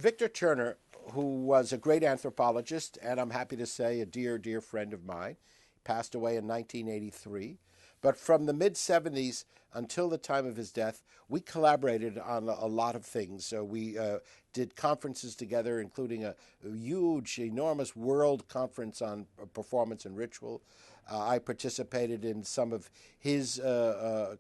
Victor Turner, who was a great anthropologist, and I'm happy to say a dear, dear friend of mine, passed away in 1983. But from the mid 70s until the time of his death, we collaborated on a lot of things. So we did conferences together, including a huge, enormous world conference on performance and ritual. I participated in some of his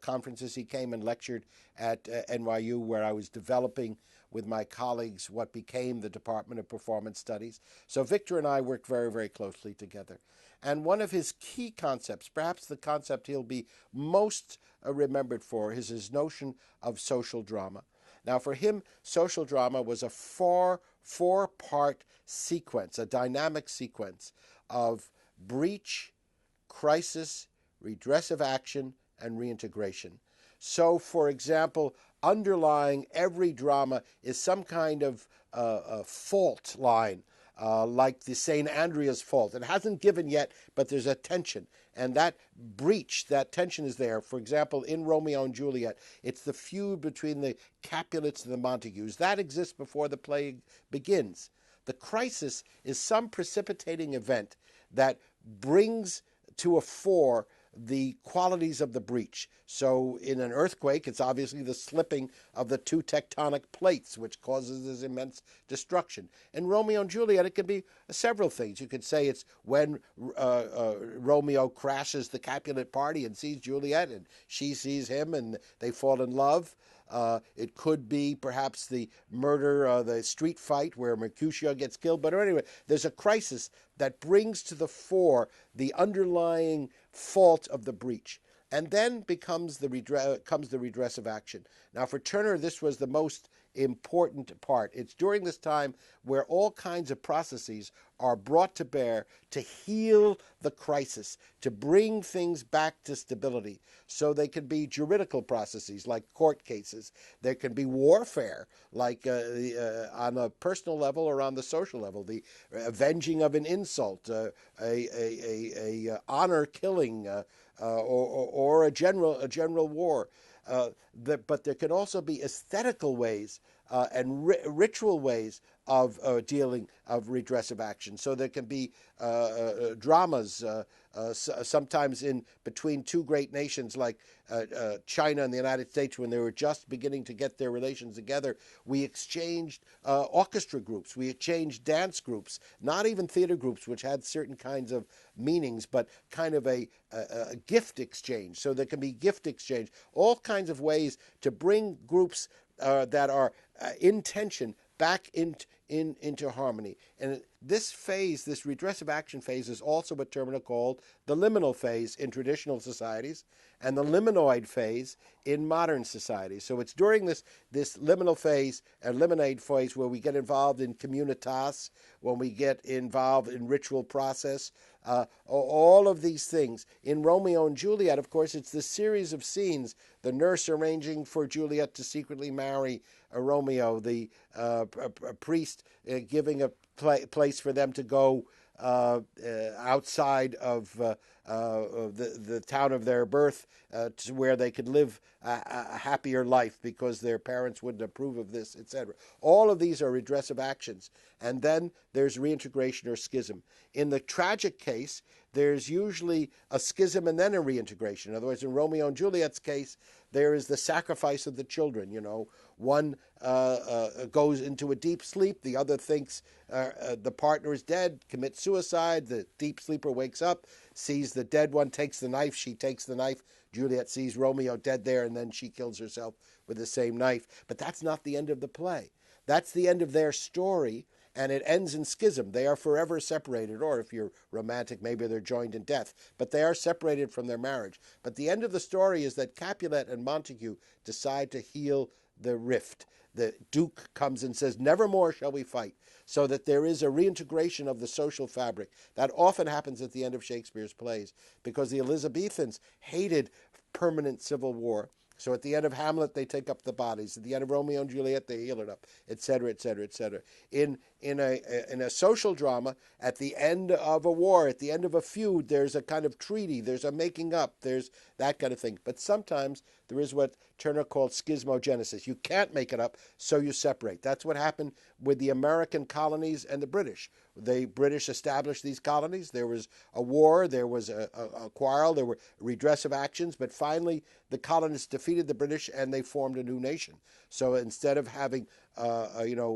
conferences. He came and lectured at NYU, where I was developing with my colleagues what became the Department of Performance Studies. So Victor and I worked very, very closely together. And one of his key concepts, perhaps the concept he'll be most remembered for, is his notion of social drama. Now, for him, social drama was a four-part sequence, a dynamic sequence of breach, crisis, redressive action, and reintegration. So, for example, underlying every drama is some kind of fault line, like the St. Andrea's fault. It hasn't given yet, but there's a tension. And that breach, that tension is there. For example, in Romeo and Juliet, it's the feud between the Capulets and the Montagues. That exists before the play begins. The crisis is some precipitating event that brings to a fore the qualities of the breach. So in an earthquake, it's obviously the slipping of the two tectonic plates, which causes this immense destruction. In Romeo and Juliet, it could be several things. You could say it's when Romeo crashes the Capulet party and sees Juliet, and she sees him, and they fall in love. It could be perhaps the murder, the street fight where Mercutio gets killed. But anyway, there's a crisis that brings to the fore the underlying fault of the breach. And then comes the redressive action. Now, for Turner, this was the most important part. It's during this time where all kinds of processes are brought to bear to heal the crisis, to bring things back to stability. So they can be juridical processes like court cases. There can be warfare, like on a personal level or on the social level, the avenging of an insult, a honor killing, or a general war. But there can also be aesthetical ways and ritual ways of dealing of redressive action. So there can be dramas, sometimes in between two great nations like China and the United States, when they were just beginning to get their relations together. We exchanged orchestra groups, we exchanged dance groups, not even theater groups, which had certain kinds of meanings, but kind of a gift exchange. So there can be gift exchange, all kinds of ways to bring groups that are in tension back into harmony. And this phase, this redressive action phase, is also a terminal called the liminal phase in traditional societies and the liminoid phase in modern societies. So it's during this liminal phase and liminate phase where we get involved in communitas, when we get involved in ritual process, all of these things. In Romeo and Juliet, of course, it's this series of scenes, the nurse arranging for Juliet to secretly marry Romeo, the priest giving a place for them to go outside of the town of their birth to where they could live a happier life because their parents wouldn't approve of this, etc. All of these are redressive actions. And then there's reintegration or schism. In the tragic case, there's usually a schism and then a reintegration. In other words, in Romeo and Juliet's case, there is the sacrifice of the children. You know, one goes into a deep sleep, the other thinks the partner is dead, commits suicide, the deep sleeper wakes up, sees the dead one, takes the knife, she takes the knife, Juliet sees Romeo dead there, and then she kills herself with the same knife. But that's not the end of the play. That's the end of their story, and it ends in schism. They are forever separated, or if you're romantic, maybe they're joined in death, but they are separated from their marriage. But the end of the story is that Capulet and Montague decide to heal the rift. The Duke comes and says, "Never more shall we fight," so that there is a reintegration of the social fabric. That often happens at the end of Shakespeare's plays, because the Elizabethans hated permanent civil war. So at the end of Hamlet, they take up the bodies. At the end of Romeo and Juliet, they heal it up, etc., etc., etc. In a social drama, at the end of a war, at the end of a feud, there's a kind of treaty, there's a making up, there's that kind of thing. But sometimes there is what Turner called schismogenesis. You can't make it up, so you separate. That's what happened with the American colonies and the British. The British established these colonies. There was a war, there was a quarrel, there were redressive actions, but finally the colonists defeated the British and they formed a new nation. So instead of having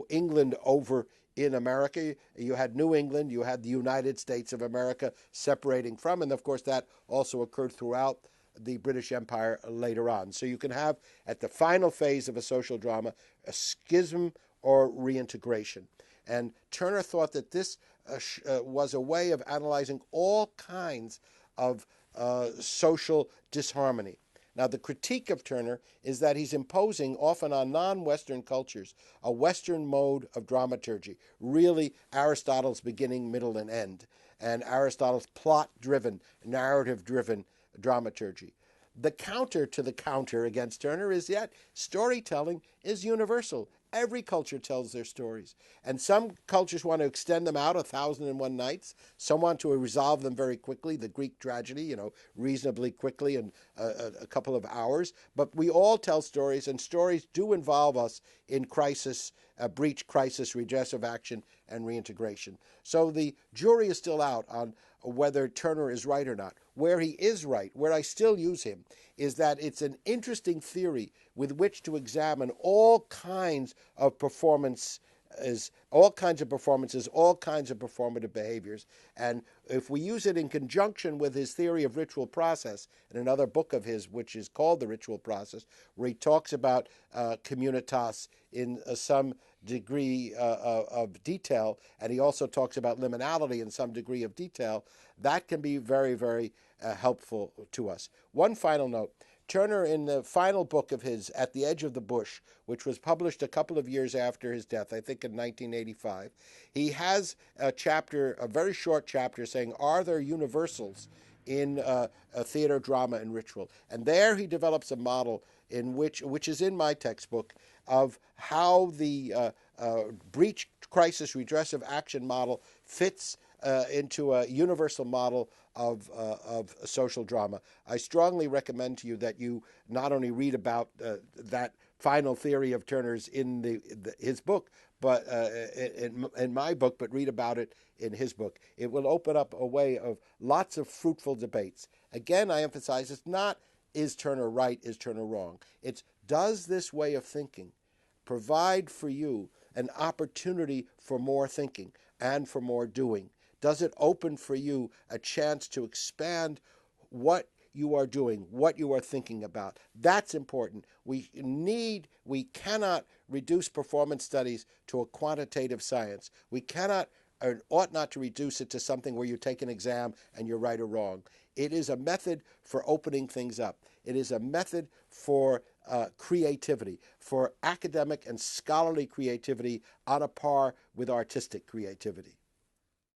England over in America, you had New England, you had the United States of America separating from, and of course that also occurred throughout the British Empire later on. So you can have, at the final phase of a social drama, a schism or reintegration. And Turner thought that this was a way of analyzing all kinds of social disharmony. Now, the critique of Turner is that he's imposing, often on non-Western cultures, a Western mode of dramaturgy, really Aristotle's beginning, middle, and end, and Aristotle's plot-driven, narrative-driven dramaturgy. The counter to the counter against Turner is that storytelling is universal. Every culture tells their stories. And some cultures want to extend them out 1,001 nights. Some want to resolve them very quickly, the Greek tragedy, reasonably quickly in a couple of hours. But we all tell stories, and stories do involve us in crisis, breach, crisis, redressive action, and reintegration. So the jury is still out on whether Turner is right or not. Where he is right, where I still use him, is that it's an interesting theory with which to examine all kinds of performances, all kinds of performative behaviors. And if we use it in conjunction with his theory of ritual process, in another book of his, which is called The Ritual Process, where he talks about communitas in some degree of detail, and he also talks about liminality in some degree of detail, that can be very, very helpful to us. One final note. Turner, in the final book of his, At the Edge of the Bush, which was published a couple of years after his death, I think in 1985, he has a chapter, a very short chapter, saying, are there universals in theater, drama, and ritual? And there he develops a model in which is in my textbook, of how the breach, crisis, redressive action model fits into a universal model of social drama. I strongly recommend to you that you not only read about that final theory of Turner's in his book, but in my book, but read about it in his book. It will open up a way of lots of fruitful debates. Again, I emphasize, it's not, is Turner right, is Turner wrong? It's, does this way of thinking provide for you an opportunity for more thinking and for more doing? Does it open for you a chance to expand what you are doing, what you are thinking about? That's important. We cannot reduce performance studies to a quantitative science. We cannot or ought not to reduce it to something where you take an exam and you're right or wrong. It is a method for opening things up. It is a method for creativity, for academic and scholarly creativity on a par with artistic creativity.